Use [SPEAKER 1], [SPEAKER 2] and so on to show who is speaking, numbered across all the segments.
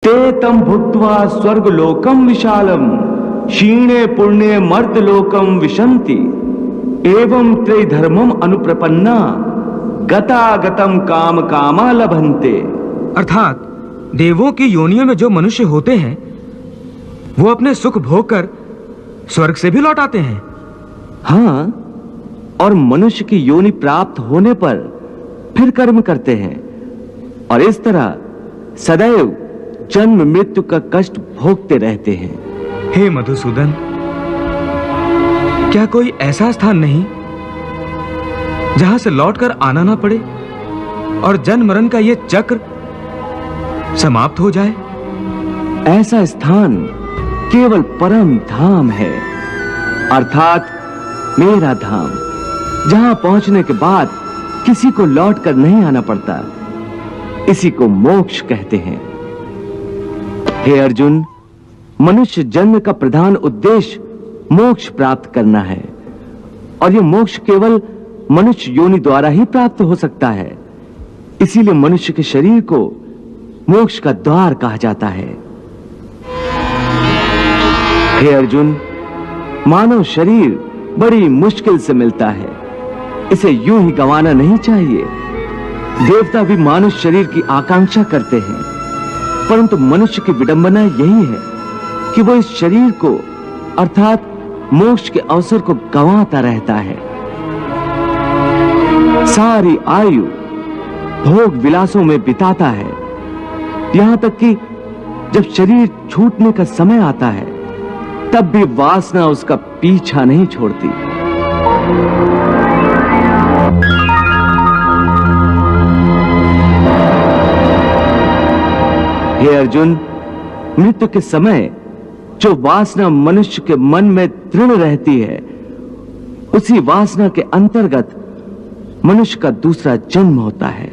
[SPEAKER 1] ते तम भुक्त्वा स्वर्गलोकम विशालम क्षीणे पुण्ये मर्तलोकम विशन्ति एवं त्रैधर्मम अनुप्रपन्ना गतागतम काम कामा लभन्ते।
[SPEAKER 2] अर्थात देवों की योनियों में जो मनुष्य होते हैं वो अपने सुख भोग कर स्वर्ग से भी लौट आते हैं।
[SPEAKER 1] हाँ, और मनुष्य की योनि प्राप्त होने पर फिर कर्म करते हैं और इस तरह सदैव जन्म मृत्यु का कष्ट भोगते रहते हैं।
[SPEAKER 2] हे मधुसूदन, क्या कोई ऐसा स्थान नहीं जहां से लौटकर आना ना पड़े और जन्म मरण का यह चक्र समाप्त हो जाए?
[SPEAKER 1] ऐसा स्थान केवल परम धाम है, अर्थात मेरा धाम, जहां पहुंचने के बाद किसी को लौटकर नहीं आना पड़ता। इसी को मोक्ष कहते हैं। हे अर्जुन, मनुष्य जन्म का प्रधान उद्देश्य मोक्ष प्राप्त करना है और यह मोक्ष केवल मनुष्य योनि द्वारा ही प्राप्त हो सकता है। इसीलिए मनुष्य के शरीर को मोक्ष का द्वार कहा जाता है। हे अर्जुन, मानव शरीर बड़ी मुश्किल से मिलता है, इसे यूं ही गंवाना नहीं चाहिए। देवता भी मानव शरीर की आकांक्षा करते हैं, परंतु मनुष्य की विडंबना यही है कि वो इस शरीर को अर्थात मोक्ष के अवसर को गंवाता रहता है। सारी आयु भोग विलासों में बिताता है, यहां तक कि जब शरीर छूटने का समय आता है तब भी वासना उसका पीछा नहीं छोड़ती। हे अर्जुन, मृत्यु के समय जो वासना मनुष्य के मन में दृढ़ रहती है, उसी वासना के अंतर्गत मनुष्य का दूसरा जन्म होता है।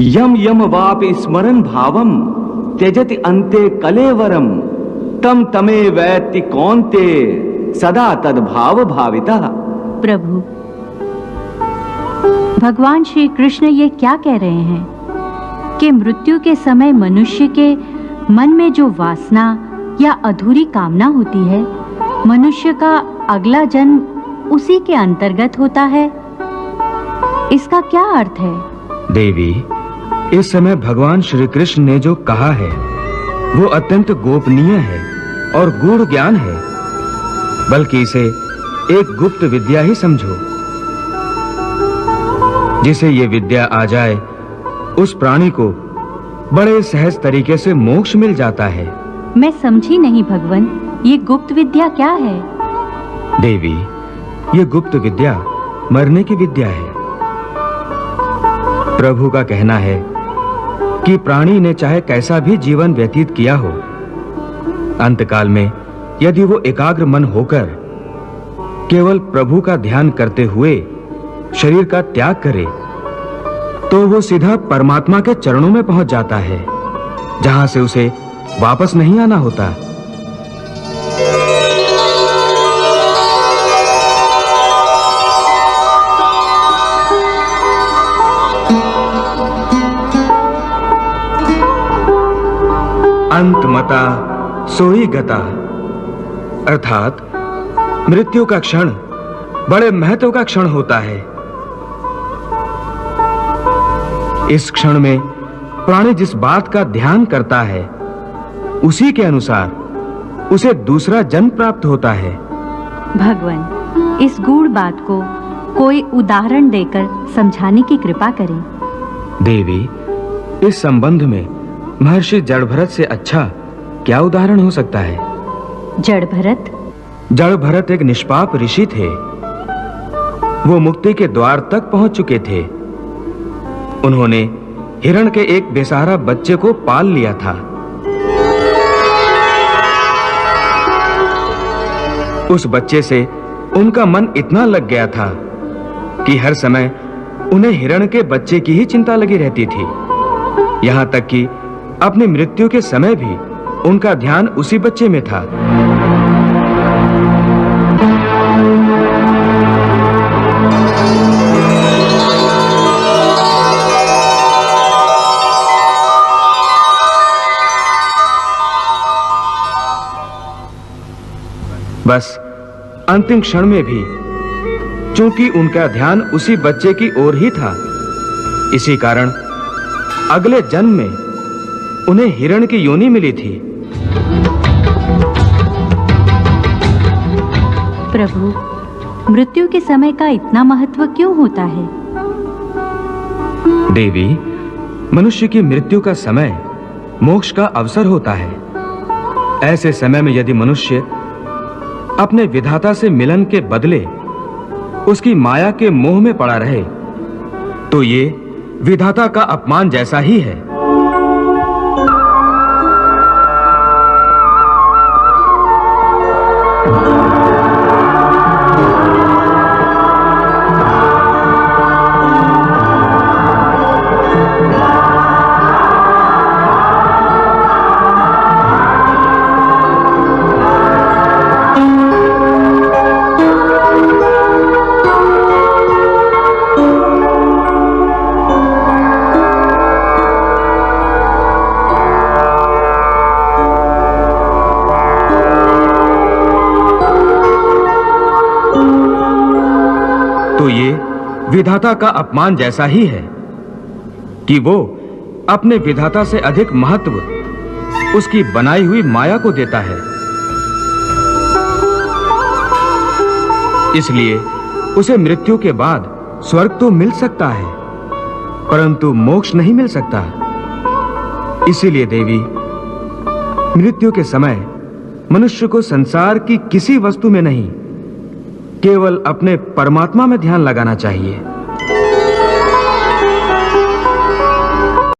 [SPEAKER 1] यम यम वापि स्मरन् भावम त्यजति अन्ते कलेवरम तम तमे वैति कौन्ते सदा तद भाव भाविता।
[SPEAKER 3] प्रभु, भगवान श्री कृष्ण ये क्या कह रहे हैं कि मृत्यु के समय मनुष्य के मन में जो वासना या अधूरी कामना होती है, मनुष्य का अगला जन्म उसी के अंतर्गत होता है। इसका क्या अर्थ है?
[SPEAKER 2] देवी, इस समय भगवान श्री कृष्ण ने जो कहा है वो अत्यंत गोपनीय है और गूढ़ ज्ञान है, बल्कि इसे एक गुप्त विद्या ही समझो। जिसे ये विद्या आ जाए उस प्राणी को बड़े सहज तरीके से मोक्ष मिल जाता है।
[SPEAKER 3] मैं समझी नहीं भगवन, ये गुप्त विद्या क्या है?
[SPEAKER 2] देवी, ये गुप्त विद्या मरने की विद्या है। प्रभु का कहना है कि प्राणी ने चाहे कैसा भी जीवन व्यतीत किया हो, अंतकाल में यदि वो एकाग्र मन होकर केवल प्रभु का ध्यान करते हुए शरीर का त्याग करे तो वो सीधा परमात्मा के चरणों में पहुंच जाता है, जहां से उसे वापस नहीं आना होता। अंतमता सोई गता, अर्थात मृत्यु का क्षण बड़े महत्व का क्षण होता है। इस क्षण में प्राणी जिस बात का ध्यान करता है उसी के अनुसार उसे दूसरा जन्म प्राप्त होता है।
[SPEAKER 3] भगवान, इस गूढ़ बात को कोई उदाहरण देकर समझाने की कृपा करें।
[SPEAKER 2] देवी, इस संबंध में महर्षि जड़भरत से अच्छा क्या उदाहरण हो सकता है?
[SPEAKER 3] जड़भरत?
[SPEAKER 2] जड़भरत एक निष्पाप ऋषि थे। वो मुक्ति के द्वार तक पहुंच चुके थे। उन्होंने हिरण के एक बेसहारा बच्चे को पाल लिया था। उस बच्चे से उनका मन इतना लग गया था कि हर समय उन्हें हिरण के बच्चे की ही चिंता लगी रहती थी। यहां तक कि अपनी मृत्यु के समय भी उनका ध्यान उसी बच्चे में था। बस अंतिम क्षण में भी चूंकि उनका ध्यान उसी बच्चे की ओर ही था, इसी कारण अगले जन्म में उन्हें हिरण की योनि मिली थी।
[SPEAKER 3] प्रभु, मृत्यु के समय का इतना महत्व क्यों होता है?
[SPEAKER 2] देवी, मनुष्य की मृत्यु का समय मोक्ष का अवसर होता है। ऐसे समय में यदि मनुष्य अपने विधाता से मिलन के बदले उसकी माया के मोह में पड़ा रहे, तो ये विधाता का अपमान जैसा ही है। तो ये विधाता का अपमान जैसा ही है कि वो अपने विधाता से अधिक महत्व उसकी बनाई हुई माया को देता है। इसलिए उसे मृत्यु के बाद स्वर्ग तो मिल सकता है, परंतु मोक्ष नहीं मिल सकता। इसीलिए देवी, मृत्यु के समय मनुष्य को संसार की किसी वस्तु में नहीं, केवल अपने परमात्मा में ध्यान लगाना चाहिए।